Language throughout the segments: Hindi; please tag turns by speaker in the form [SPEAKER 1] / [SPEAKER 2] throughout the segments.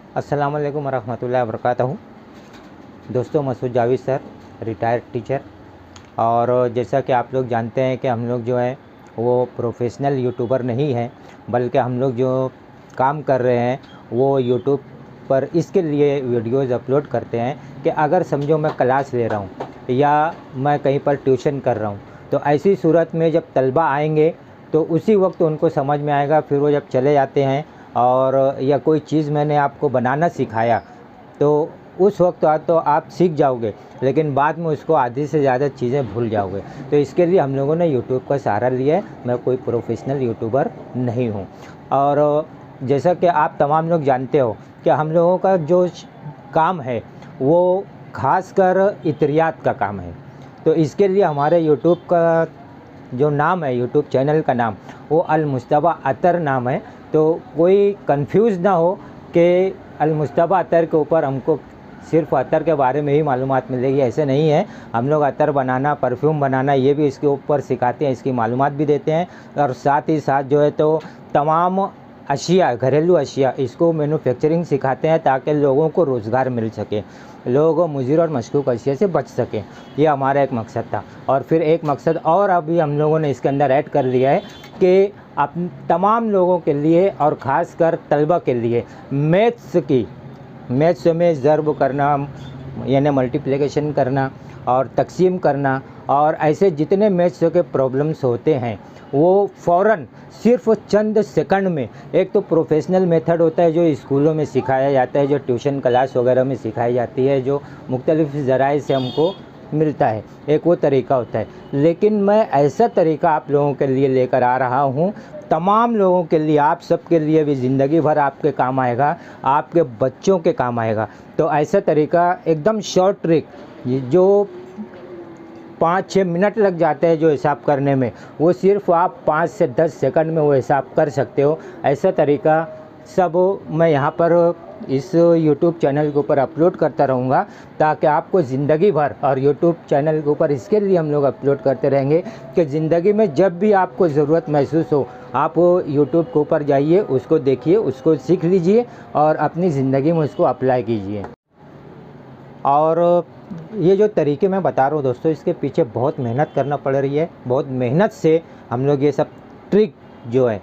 [SPEAKER 1] अस्सलाम वालेकुम वरहमतुल्लाहि वबरकातुहू। दोस्तों, Masood Javed sir, retired teacher. और जैसा कि आप लोग जानते हैं कि हम लोग जो है वो प्रोफेशनल यूट्यूबर नहीं हैं, बल्कि हम लोग जो काम कर रहे हैं वो यूट्यूब पर इसके लिए वीडियोज़ अपलोड करते हैं कि अगर समझो मैं क्लास ले रहा हूँ या मैं कहीं पर ट्यूशन कर रहा हूँ, तो ऐसी सूरत में जब तलबा आएंगे तो उसी वक्त उनको समझ में आएगा। फिर वो जब चले जाते हैं और या कोई चीज़ मैंने आपको बनाना सिखाया तो उस वक्त तो आप सीख जाओगे, लेकिन बाद में उसको आधी से ज़्यादा चीज़ें भूल जाओगे। तो इसके लिए हम लोगों ने यूट्यूब का सहारा लिया है। मैं कोई प्रोफेशनल यूट्यूबर नहीं हूँ। और जैसा कि आप तमाम लोग जानते हो कि हम लोगों का जो काम है वो ख़ासकर इतरियात का काम है। तो इसके लिए हमारे यूट्यूब का जो नाम है, यूट्यूब चैनल का नाम, वो अल मुस्तबा अतर नाम है। तो कोई कंफ्यूज ना हो कि अल मुस्तबा अतर के ऊपर हमको सिर्फ अतर के बारे में ही मालूमात मिलेगी, ऐसे नहीं है। हम लोग अतर बनाना, परफ्यूम बनाना, ये भी इसके ऊपर सिखाते हैं, इसकी मालूमात भी देते हैं। और साथ ही साथ जो है तो तमाम अशिया, घरेलू अशिया, इसको मैन्युफैक्चरिंग सिखाते हैं ताकि लोगों को रोज़गार मिल सके, लोगों मुज़र और मशकूक अशिया से बच सकें। ये हमारा एक मकसद था। और फिर एक मकसद और अभी हम लोगों ने इसके अंदर ऐड कर लिया है कि आप तमाम लोगों के लिए और ख़ासकर तलबा के लिए मैथ्स में ज़र्ब करना, यानी मल्टीप्लिकेशन करना और तकसीम करना, और ऐसे जितने मैथ्स के प्रॉब्लम्स होते हैं वो फ़ौरन सिर्फ चंद सेकंड में, एक तो प्रोफेशनल मेथड होता है जो स्कूलों में सिखाया जाता है, जो ट्यूशन क्लास वगैरह में सिखाई जाती है, जो मुख्तलिफ़ ज़राए से हमको मिलता है, एक वो तरीका होता है। लेकिन मैं ऐसा तरीका आप लोगों के लिए लेकर आ रहा हूँ, तमाम लोगों के लिए, आप सब के लिए भी ज़िंदगी भर आपके काम आएगा, आपके बच्चों के काम आएगा। तो ऐसा तरीका एकदम शॉर्ट ट्रिक, जो 5-6 मिनट लग जाते हैं जो हिसाब करने में, वो सिर्फ आप 5 से 10 सेकंड में वो हिसाब कर सकते हो। ऐसा तरीका सब मैं यहाँ पर इस YouTube चैनल के ऊपर अपलोड करता रहूँगा ताकि आपको ज़िंदगी भर, और YouTube चैनल के ऊपर इसके लिए हम लोग अपलोड करते रहेंगे कि ज़िंदगी में जब भी आपको ज़रूरत महसूस हो, आप YouTube के ऊपर जाइए, उसको देखिए, उसको सीख लीजिए और अपनी ज़िंदगी में उसको अप्लाई कीजिए। और ये जो तरीके मैं बता रहा हूँ दोस्तों, इसके पीछे बहुत मेहनत करना पड़ रही है। बहुत मेहनत से हम लोग ये सब ट्रिक जो है,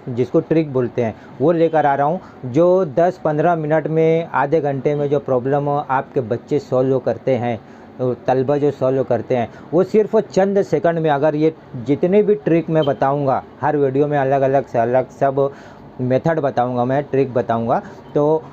[SPEAKER 1] जिसको ट्रिक बोलते हैं, वो लेकर आ रहा हूँ। जो 10-15 मिनट में, आधे घंटे में जो प्रॉब्लम आपके बच्चे सॉल्व करते हैं, तलबा जो सॉल्व करते हैं, वो सिर्फ चंद सेकंड में, अगर ये जितने भी ट्रिक मैं बताऊँगा, हर वीडियो में अलग अलग से अलग सब मेथड बताऊँगा, मैं ट्रिक बताऊँगा, तो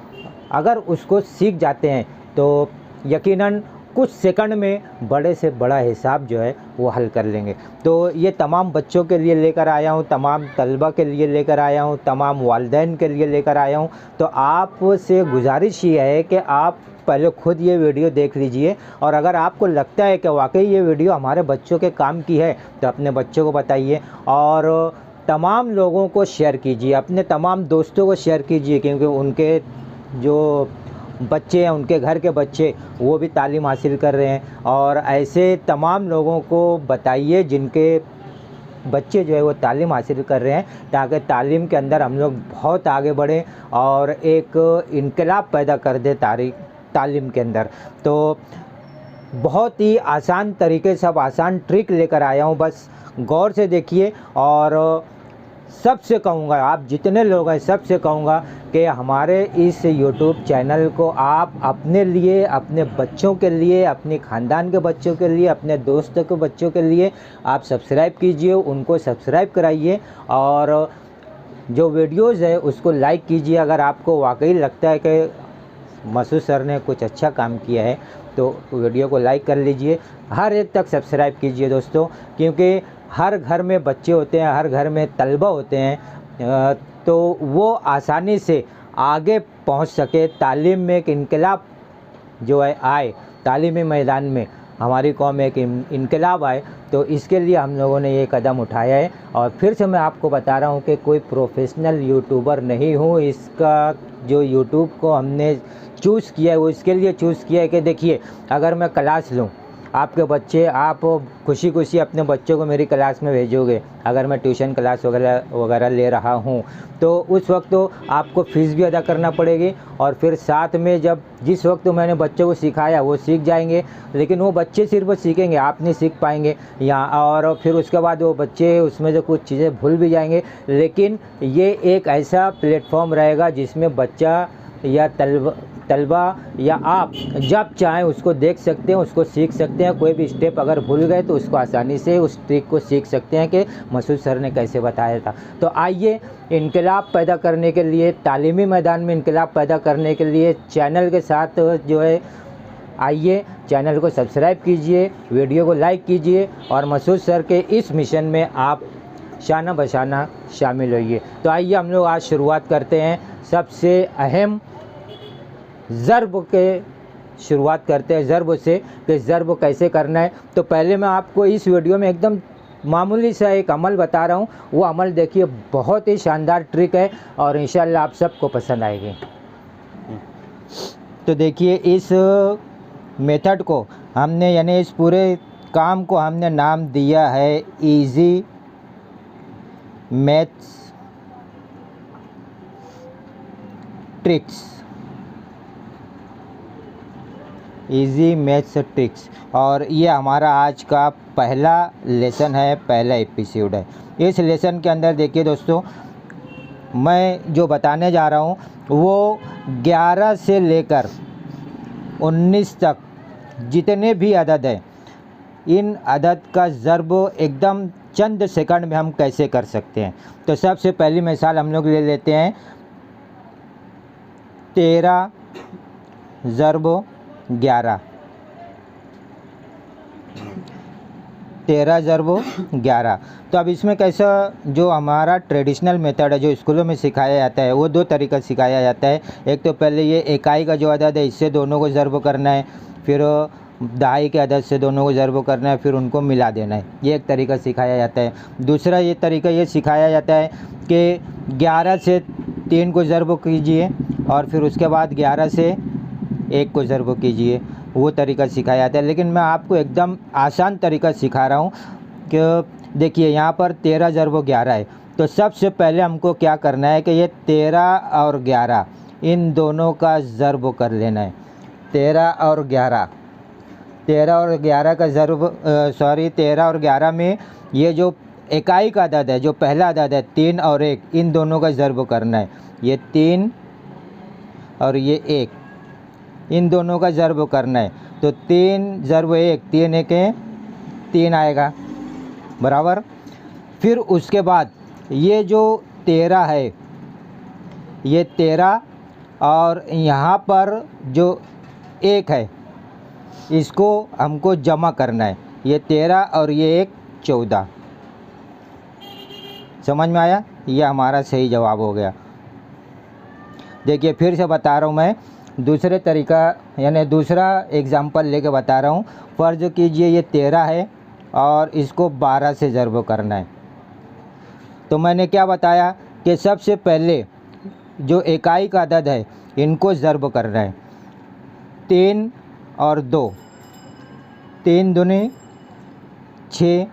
[SPEAKER 1] अगर उसको सीख जाते हैं तो यकीनन कुछ सेकंड में बड़े से बड़ा हिसाब जो है वो हल कर लेंगे। तो ये तमाम बच्चों के लिए लेकर आया हूँ, तमाम तलबा के लिए लेकर आया हूँ, तमाम वालिदैन के लिए लेकर आया हूँ। तो आपसे गुजारिश ये है कि आप पहले खुद ये वीडियो देख लीजिए, और अगर आपको लगता है कि वाकई ये वीडियो हमारे बच्चों के काम की है तो अपने बच्चों को बताइए और तमाम लोगों को शेयर कीजिए, अपने तमाम दोस्तों को शेयर कीजिए, क्योंकि उनके जो बच्चे हैं, उनके घर के बच्चे, वो भी तालीम हासिल कर रहे हैं। और ऐसे तमाम लोगों को बताइए जिनके बच्चे जो है वो तालीम हासिल कर रहे हैं, ताकि तालीम के अंदर हम लोग बहुत आगे बढ़ें और एक इनकलाब पैदा कर दे तालीम के अंदर। तो बहुत ही आसान तरीके से, आसान ट्रिक लेकर आया हूँ, बस गौर से देखिए। और सबसे कहूँगा, आप जितने लोग हैं सबसे कहूँगा कि हमारे इस YouTube चैनल को आप अपने लिए, अपने बच्चों के लिए, अपने ख़ानदान के बच्चों के लिए, अपने दोस्तों के बच्चों के लिए आप सब्सक्राइब कीजिए, उनको सब्सक्राइब कराइए और जो वीडियोज़ है उसको लाइक कीजिए। अगर आपको वाकई लगता है कि मसूद सर ने कुछ अच्छा काम किया है तो वीडियो को लाइक कर लीजिए। हर एक तक सब्सक्राइब कीजिए दोस्तों, क्योंकि हर घर में बच्चे होते हैं, हर घर में तलबा होते हैं, तो वो आसानी से आगे पहुंच सके, तालीम में एक इनकलाब जो है आए, तालीमी मैदान में हमारी कौम में एक इनकलाब आए। तो इसके लिए हम लोगों ने ये कदम उठाया है। और फिर से मैं आपको बता रहा हूँ कि कोई प्रोफेशनल यूट्यूबर नहीं हूँ। इसका जो यूट्यूब को हमने चूज़ किया है वो इसके लिए चूज़ किया है कि देखिए, अगर मैं क्लास लूँ आपके बच्चे, आप खुशी खुशी अपने बच्चों को मेरी क्लास में भेजोगे, अगर मैं ट्यूशन क्लास वगैरह ले रहा हूँ, तो उस वक्त तो आपको फ़ीस भी अदा करना पड़ेगी, और फिर साथ में जब जिस वक्त तो मैंने बच्चों को सिखाया वो सीख जाएंगे, लेकिन वो बच्चे सिर्फ सीखेंगे, आप नहीं सीख पाएंगे यहाँ, और फिर उसके बाद वो बच्चे उसमें से कुछ चीज़ें भूल भी जाएंगे। लेकिन ये एक ऐसा प्लेटफॉर्म रहेगा जिसमें बच्चा या तलबा या आप जब चाहें उसको देख सकते हैं, उसको सीख सकते हैं। कोई भी स्टेप अगर भूल गए तो उसको आसानी से उस ट्रिक को सीख सकते हैं कि मसूद सर ने कैसे बताया था। तो आइए, इनकलाब पैदा करने के लिए, तालीमी मैदान में इनकलाब पैदा करने के लिए चैनल के साथ जो है, आइए चैनल को सब्सक्राइब कीजिए, वीडियो को लाइक कीजिए, और मसूद सर के इस मिशन में आप शाना बशाना शामिल होइए। तो आइए हम लोग आज शुरुआत करते हैं सबसे अहम ज़र्ब के शुरुआत करते हैं ज़र्ब से, कि ज़र्ब कैसे करना है। तो पहले मैं आपको इस वीडियो में एकदम मामूली सा एक अमल बता रहा हूँ, वो अमल देखिए, बहुत ही शानदार ट्रिक है और इंशाल्लाह आप सबको पसंद आएगी। तो देखिए, इस मेथड को हमने, यानी इस पूरे काम को हमने नाम दिया है easy maths tricks, easy maths tricks. और ये हमारा आज का पहला लेसन है, पहला एपिसोड है। इस लेसन के अंदर देखिए दोस्तों, मैं जो बताने जा रहा हूँ वो 11 से लेकर 19 तक जितने भी अदद हैं, इन अदद का ज़र्ब एकदम चंद सेकंड में हम कैसे कर सकते हैं। तो सबसे पहली मिसाल हम लोग ले लेते हैं 13 ज़र्ब 11, 13 ज़र्ब 11। तो अब इसमें कैसा, जो हमारा ट्रेडिशनल मेथड है जो स्कूलों में सिखाया जाता है, वो दो तरीका सिखाया जाता है। एक तो पहले ये इकाई का जो अदद है इससे दोनों को ज़र्ब करना है, फिर दहाई के अदद से दोनों को ज़र्ब करना है, फिर उनको मिला देना है। ये एक तरीका सिखाया जाता है। दूसरा ये तरीका ये सिखाया जाता है कि 11 से 3 को ज़र्ब कीजिए, और फिर उसके बाद 11 से 1 को ज़र्ब कीजिए, वो तरीका सिखाया जाता है। लेकिन मैं आपको एकदम आसान तरीका सिखा रहा हूँ कि देखिए, यहाँ पर 13 ज़र्ब 11 है। तो सबसे पहले हमको क्या करना है कि ये 13 और 11 इन दोनों का ज़र्ब कर लेना है। 13 और 11, 13 और 11 का ज़र्ब 13 और 11 में ये जो इकाई का अदद है, जो पहला अदद है 3 और 1, इन दोनों का ज़र्ब करना है। ये 3 और ये 1, इन दोनों का ज़र्ब करना है। तो 3 ज़र्ब 1, 3 1 3 आएगा, बराबर। फिर उसके बाद ये जो 13 है, ये 13 और यहाँ पर जो 1 है, इसको हमको जमा करना है। ये 13 और ये 1 14। समझ में आया? ये हमारा सही जवाब हो गया। देखिए, फिर से बता रहा हूँ मैं, दूसरे तरीका यानी दूसरा एग्जाम्पल लेके बता रहा हूँ। फ़र्ज़ कीजिए ये 13 है और इसको 12 से ज़र्ब करना है। तो मैंने क्या बताया कि सबसे पहले जो इकाई का अदद है इनको ज़र्ब करना है। 3 और 2, 3 दूनी 6,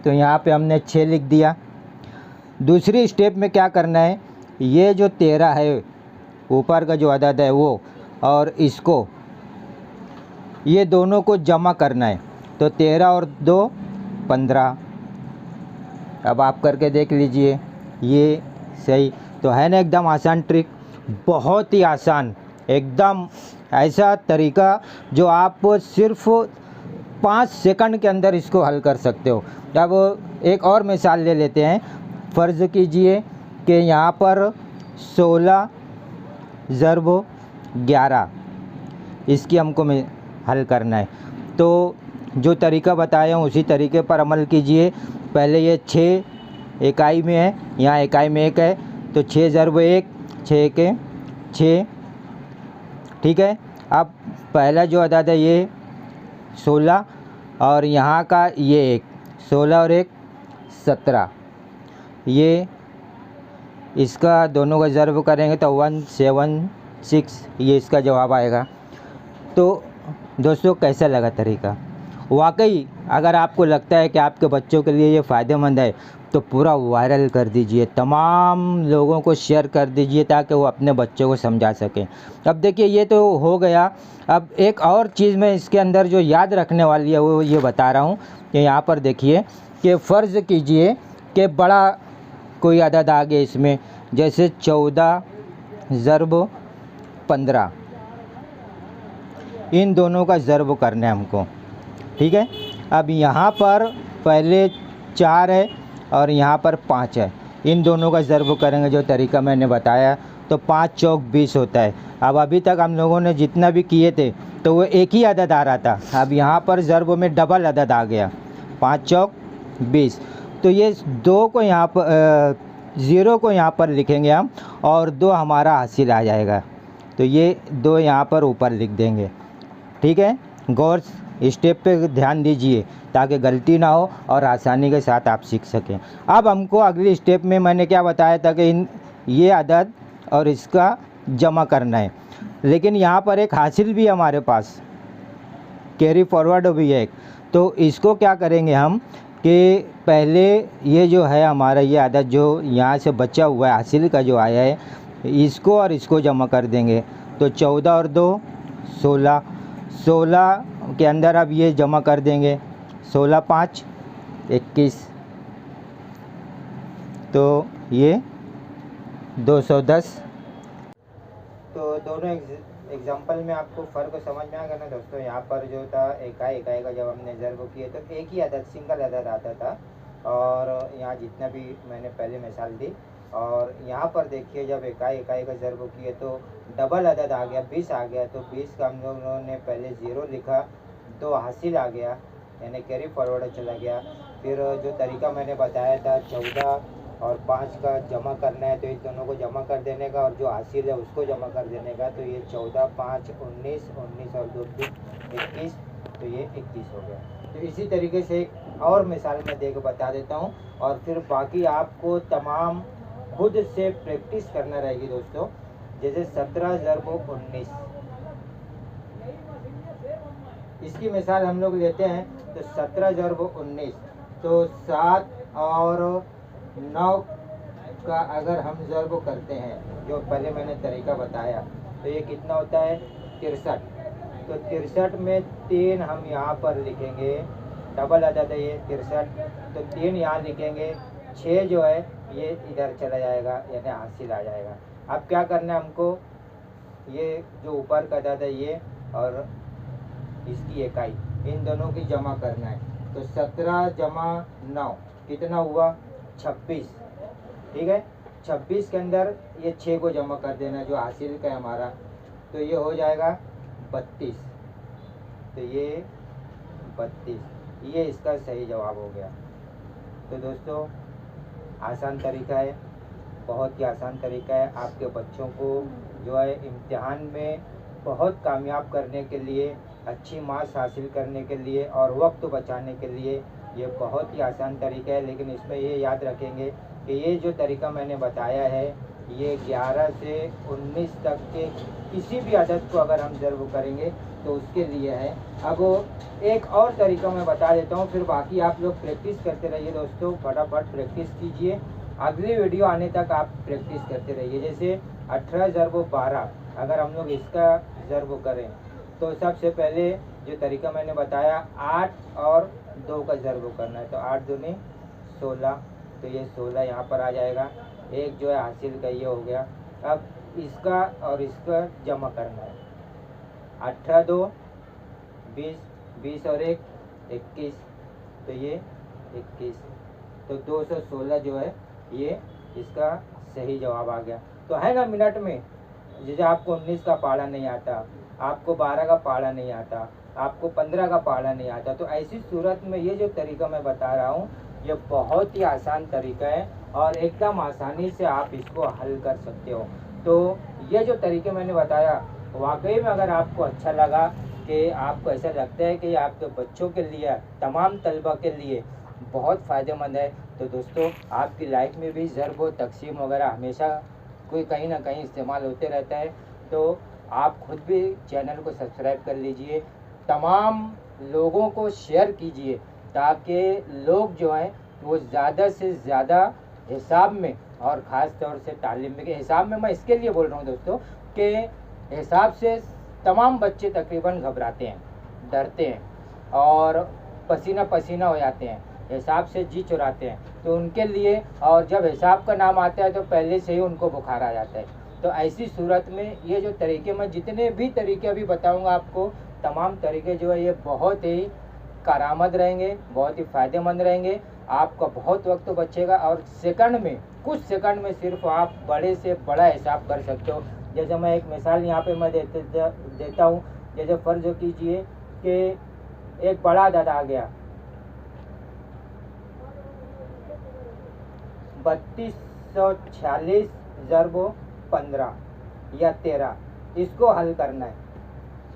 [SPEAKER 1] तो यहाँ पे हमने 6 लिख दिया। दूसरी स्टेप में क्या करना है, ये जो 13 है ऊपर का जो अदद है वो, और इसको, ये दोनों को जमा करना है। तो 13 और 2 15। अब आप करके देख लीजिए, ये सही तो है ना। एकदम आसान ट्रिक, बहुत ही आसान, एकदम ऐसा तरीका जो आप सिर्फ 5 सेकंड के अंदर इसको हल कर सकते हो। अब एक और मिसाल ले लेते हैं। फ़र्ज़ कीजिए कि यहाँ पर 16 ज़र्ब 11, इसकी हमको हल करना है। तो जो तरीका बताया हूँ उसी तरीके पर अमल कीजिए। पहले ये 6 इकाई में है, यहाँ इकाई में 1 है, तो 6 ज़र्ब 1, 6 के 6, ठीक है। अब पहला जो अदद है ये 16 और यहाँ का ये 1, 16 और 1 17, ये इसका दोनों का ज़र्ब करेंगे तो 176, ये इसका जवाब आएगा। तो दोस्तों कैसा लगा तरीका? वाकई अगर आपको लगता है कि आपके बच्चों के लिए ये फ़ायदेमंद है तो पूरा वायरल कर दीजिए, तमाम लोगों को शेयर कर दीजिए ताकि वो अपने बच्चों को समझा सकें। अब देखिए ये तो हो गया। अब एक और चीज़ मैं इसके अंदर जो याद रखने वाली है वो ये बता रहा हूँ कि यहाँ पर देखिए कि फ़र्ज़ कीजिए कि बड़ा कोई अदद आ गया इसमें, जैसे 14 ज़र्ब 15, इन दोनों का ज़र्ब करना है हमको, ठीक है। अब यहाँ पर पहले 4 है और यहाँ पर 5 है, इन दोनों का ज़र्ब करेंगे जो तरीका मैंने बताया तो 5 चौक 20 होता है। अब अभी तक हम लोगों ने जितना भी किए थे तो वो एक ही अदद आ रहा था, अब यहाँ पर ज़र्ब में डबल अदद आ गया, 5 चौक 20। तो ये 2 को यहाँ पर 0 को यहाँ पर लिखेंगे हम और 2 हमारा हासिल आ जाएगा, तो ये 2 यहाँ पर ऊपर लिख देंगे, ठीक है। गौर स्टेप पे ध्यान दीजिए ताकि गलती ना हो और आसानी के साथ आप सीख सकें। अब हमको अगली स्टेप में मैंने क्या बताया था कि ये अदद और इसका जमा करना है, लेकिन यहाँ पर एक हासिल भी हमारे पास, कैरी फॉरवर्ड भी है एक, तो इसको क्या करेंगे हम कि पहले ये जो है हमारा ये अदद जो यहाँ से बचा हुआ है हासिल का जो आया है, इसको और इसको जमा कर देंगे। तो 14 और 2 16, 16 के अंदर अब ये जमा कर देंगे, 16 5 21, तो ये 210। तो दोनों एग्जाम्पल में आपको फ़र्क समझ में आ गया ना दोस्तों। यहाँ पर जो था इकाई का जब हमने ज़र्ब किए तो एक ही अदद सिंगल अदद आता था, और यहाँ जितना भी मैंने पहले मिसाल दी, और यहाँ पर देखिए जब इकाई का ज़र्ब किए तो डबल अदद आ गया, 20 आ गया। तो 20 का हम लोगों ने पहले 0 लिखा, 2 हासिल आ गया यानी कैरी फॉरवर्ड चला गया। फिर जो तरीका मैंने बताया था 14 और 5 का जमा करना है तो इन दोनों को जमा कर देने का और जो हासिल है उसको जमा कर देने का, तो ये 14 5 19, 19 और 2 21, तो ये 21 हो गया। तो इसी तरीके से एक और मिसाल मैं दे के बता देता हूँ और फिर बाकी आपको तमाम खुद से प्रैक्टिस करना रहेगी दोस्तों। जैसे 17 ज़र्ब 19, इसकी मिसाल हम लोग लेते हैं तो 17 ज़र्ब 19, तो 7 और 9 का अगर हम ज़र्ब करते हैं जो पहले मैंने तरीका बताया तो ये कितना होता है 63। तो 63 में 3 हम यहाँ पर लिखेंगे, डबल अदद है ये 63, तो 3 यहाँ लिखेंगे, 6 जो है ये इधर चला जाएगा यानी हासिल आ जाएगा। अब क्या करना है हमको, ये जो ऊपर का अदद है ये और इसकी इकाई, इन दोनों की जमा करना है। तो 17 जमा 9 कितना हुआ 26, ठीक है। 26 के अंदर ये 6 को जमा कर देना जो हासिल का है हमारा, तो ये हो जाएगा 32, तो ये 32, ये इसका सही जवाब हो गया। तो दोस्तों आसान तरीका है, बहुत ही आसान तरीका है, आपके बच्चों को जो है इम्तिहान में बहुत कामयाब करने के लिए, अच्छी मार्क्स हासिल करने के लिए और वक्त बचाने के लिए ये बहुत ही आसान तरीका है। लेकिन इसमें ये याद रखेंगे कि ये जो तरीका मैंने बताया है ये 11 से 19 तक के किसी भी अदद को अगर हम ज़र्ब करेंगे तो उसके लिए है। अब एक और तरीका मैं बता देता हूँ, फिर बाकी आप लोग प्रैक्टिस करते रहिए दोस्तों, फटाफट प्रैक्टिस कीजिए, अगली वीडियो आने तक आप प्रैक्टिस करते रहिए। जैसे 18 ज़र्ब 12 अगर हम लोग इसका ज़र्ब करें तो सबसे पहले जो तरीका मैंने बताया 8 और 2 का ज़र्ब करना है, तो 8 दूनी 16, तो ये 16 यहाँ पर आ जाएगा, एक जो है हासिल का ये हो गया। अब इसका और इसका जमा करना है, 18 2 20, 20 और 1 21, तो ये 21, तो 216 जो है ये इसका सही जवाब आ गया। तो है ना मिनट में, जैसे आपको 19 का पहाड़ा नहीं आता, आपको 12 का पहाड़ा नहीं आता, आपको 15 का पहाड़ा नहीं आता, तो ऐसी सूरत में ये जो तरीका मैं बता रहा हूँ ये बहुत ही आसान तरीका है और एकदम आसानी से आप इसको हल कर सकते हो। तो ये जो तरीके मैंने बताया वाकई में अगर आपको अच्छा लगा कि आपको ऐसा लगता है कि आपके बच्चों के लिए, तमाम तलबा के लिए बहुत फ़ायदेमंद है, तो दोस्तों आपकी लाइफ में भी ज़र्ब व तक़सीम वगैरह हमेशा कोई कहीं ना कहीं इस्तेमाल होते रहता है। तो आप खुद भी चैनल को सब्सक्राइब कर लीजिए तमाम लोगों को शेयर कीजिए ताकि लोग जो हैं वो ज़्यादा से ज़्यादा हिसाब में, और ख़ास तौर से तालीम में, के हिसाब में मैं इसके लिए बोल रहा हूँ दोस्तों कि हिसाब से तमाम बच्चे तकरीबन घबराते हैं, डरते हैं और पसीना पसीना हो जाते हैं, हिसाब से जी चुराते हैं। तो उनके लिए, और जब हिसाब का नाम आता है तो पहले से ही उनको बुखार आ जाता है। तो ऐसी सूरत में ये जो तरीके, मैं जितने भी तरीके अभी बताऊंगा आपको, तमाम तरीके जो है ये बहुत ही कारामद रहेंगे, बहुत ही फ़ायदेमंद रहेंगे। आपका बहुत वक्त तो बचेगा और सेकंड में, कुछ सेकंड में सिर्फ आप बड़े से बड़ा हिसाब कर सकते हो। जैसे मैं एक मिसाल यहाँ पे मैं देता हूँ। जैसे फ़र्ज़ कीजिए कि एक बड़ा अदद आ गया 3246 ज़रबो 15 या 13, इसको हल करना है।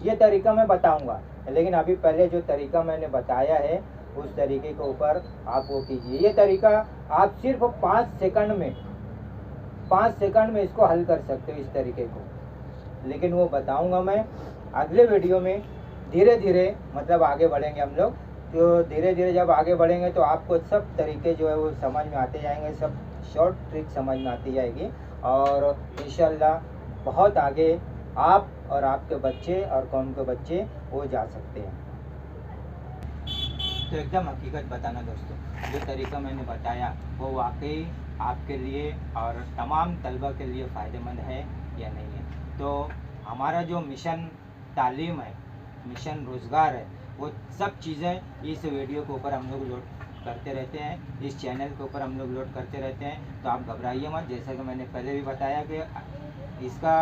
[SPEAKER 1] ये तरीका मैं बताऊंगा, लेकिन अभी पहले जो तरीका मैंने बताया है उस तरीके के ऊपर आप वो कीजिए। ये तरीका आप सिर्फ 5 सेकंड में इसको हल कर सकते हो इस तरीके को, लेकिन वो बताऊंगा मैं अगले वीडियो में। धीरे धीरे मतलब आगे बढ़ेंगे हम लोग, तो धीरे धीरे जब आगे बढ़ेंगे तो आपको सब तरीके जो है वो समझ में आते जाएंगे, सब शॉर्ट ट्रिक समझ में आती जाएगी और इंशाल्लाह बहुत आगे आप और आपके बच्चे और कौम के बच्चे वो जा सकते हैं। तो एकदम हकीकत बताना दोस्तों, जो तरीका मैंने बताया वो वाकई आपके लिए और तमाम तलबा के लिए फ़ायदेमंद है या नहीं है। तो हमारा जो मिशन तालीम है, मिशन रोज़गार है, वो सब चीज़ें इस वीडियो के ऊपर हम लोग लोड करते रहते हैं, इस चैनल के ऊपर हम लोग लोड करते रहते हैं। तो आप घबराइए मत। जैसा कि मैंने पहले भी बताया कि इसका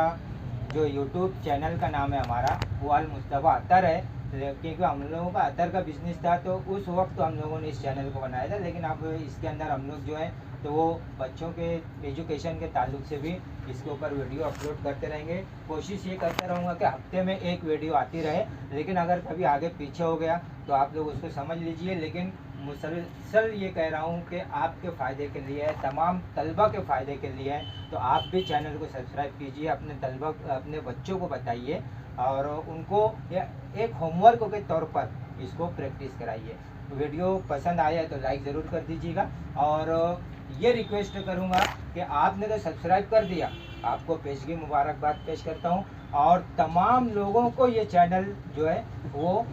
[SPEAKER 1] जो यूट्यूब चैनल का नाम है हमारा, वो अल मुस्तफ़ा अतर है, क्योंकि हम लोगों का अतर का बिज़नेस था तो उस वक्त हम लोगों ने इस चैनल को बनाया था। लेकिन अब इसके अंदर हम लोग जो है तो वो बच्चों के एजुकेशन के ताल्लुक से भी इसके ऊपर वीडियो अपलोड करते रहेंगे। कोशिश ये करता रहूँगा कि हफ्ते में एक वीडियो आती रहे, लेकिन अगर कभी आगे पीछे हो गया तो आप लोग उसको समझ लीजिए। लेकिन मुसलसल ये कह रहा हूँ कि आपके फ़ायदे के लिए है, तमाम तलबा के फ़ायदे के लिए है। तो आप भी चैनल को सब्सक्राइब कीजिए, अपने तलबा, अपने बच्चों को बताइए और उनको एक होमवर्क के तौर पर इसको प्रैक्टिस कराइए। वीडियो पसंद आया है तो लाइक ज़रूर कर दीजिएगा और ये रिक्वेस्ट करूँगा कि आपने तो सब्सक्राइब कर दिया, आपको पेशगी मुबारकबाद पेश करता हूँ और तमाम लोगों को ये चैनल जो है वो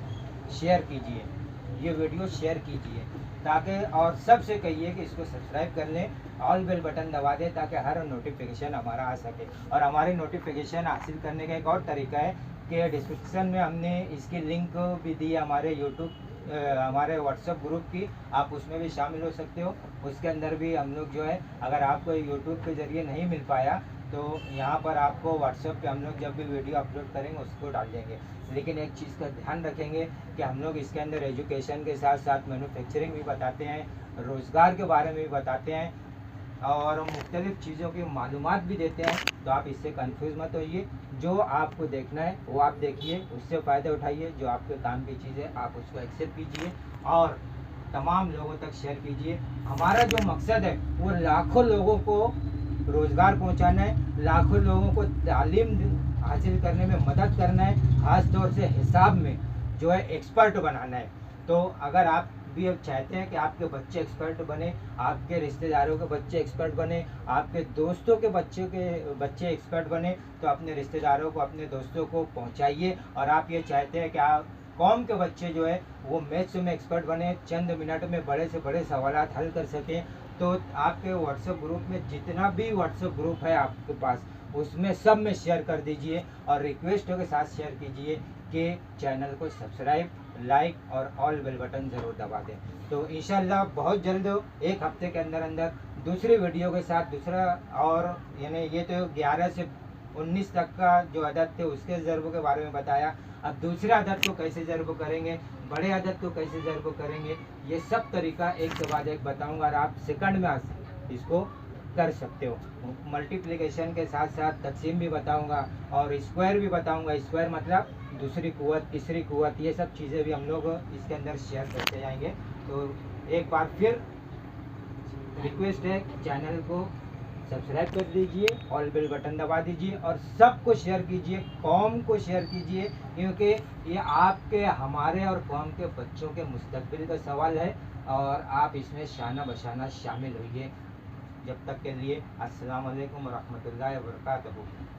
[SPEAKER 1] शेयर कीजिए, ये वीडियो शेयर कीजिए ताकि, और सबसे कहिए कि इसको सब्सक्राइब कर लें, ऑल बेल बटन दबा दें ताकि हर नोटिफिकेशन हमारा आ सके। और हमारी नोटिफिकेशन हासिल करने का एक और तरीका है कि डिस्क्रिप्शन में हमने इसकी लिंक भी दी है हमारे यूट्यूब, हमारे व्हाट्सएप ग्रुप की, आप उसमें भी शामिल हो सकते हो। उसके अंदर भी हम लोग जो है, अगर आपको यूट्यूब के ज़रिए नहीं मिल पाया तो यहाँ पर आपको व्हाट्सएप पे हम लोग जब भी वीडियो अपलोड करेंगे उसको डाल देंगे। लेकिन एक चीज़ का ध्यान रखेंगे कि हम लोग इसके अंदर एजुकेशन के साथ साथ मैन्युफैक्चरिंग भी बताते हैं, रोज़गार के बारे में भी बताते हैं और मुख्तलिफ़ चीज़ों की मालूमात भी देते हैं। तो आप इससे कंफ्यूज मत होइए, जो आपको देखना है वो आप देखिए, उससे फ़ायदा उठाइए। जो आपके काम की चीज़ है आप उसको एक्सेप्ट कीजिए और तमाम लोगों तक शेयर कीजिए। हमारा जो मकसद है वो लाखों लोगों को रोज़गार पहुंचाना है, लाखों लोगों को तालीम हासिल करने में मदद करना है, ख़ास तौर से हिसाब में जो है एक्सपर्ट बनाना है। तो अगर आप भी अब चाहते हैं कि आपके बच्चे एक्सपर्ट बने, आपके रिश्तेदारों के बच्चे एक्सपर्ट बने, आपके दोस्तों के बच्चे एक्सपर्ट बने, तो अपने रिश्तेदारों को, अपने दोस्तों को पहुंचाइए। और आप ये चाहते हैं कि आप कौम के बच्चे जो है वो मैथ्स में एक्सपर्ट बने, चंद मिनट में बड़े से बड़े सवालात हल कर सकें, तो आपके व्हाट्सएप ग्रुप में जितना भी व्हाट्सएप ग्रुप है आपके पास, उसमें सब में शेयर कर दीजिए और रिक्वेस्टों के साथ शेयर कीजिए कि चैनल को सब्सक्राइब, लाइक और ऑल बेल बटन ज़रूर दबा दें। तो इंशाल्लाह बहुत जल्द, एक हफ्ते के अंदर अंदर दूसरी वीडियो के साथ दूसरा, और यानी ये तो 11 से 19 तक का जो अदद थे उसके ज़रबों के बारे में बताया। अब दूसरे अदद को कैसे ज़रब करेंगे, बड़े अदद को कैसे ज़रब करेंगे, ये सब तरीका एक के बाद एक बताऊंगा और आप सेकंड में इसको कर सकते हो। मल्टीप्लिकेशन के साथ साथ तकसीम भी बताऊंगा और स्क्वायर भी बताऊंगा। स्क्वायर मतलब दूसरी कुव्वत, तीसरी कुव्वत, ये सब चीज़ें भी हम लोग इसके अंदर शेयर करते जाएंगे। तो एक बार फिर रिक्वेस्ट है, चैनल को सब्सक्राइब कर दीजिए, ऑल बेल बटन दबा दीजिए और सबको शेयर कीजिए, कौम को शेयर कीजिए, क्योंकि ये आपके, हमारे और कौम के बच्चों के मुस्तकबिल का सवाल है और आप इसमें शाना बशाना शामिल होइए। जब तक के लिए अस्सलाम वालेकुम रहमतुल्लाहि व बरकातहू।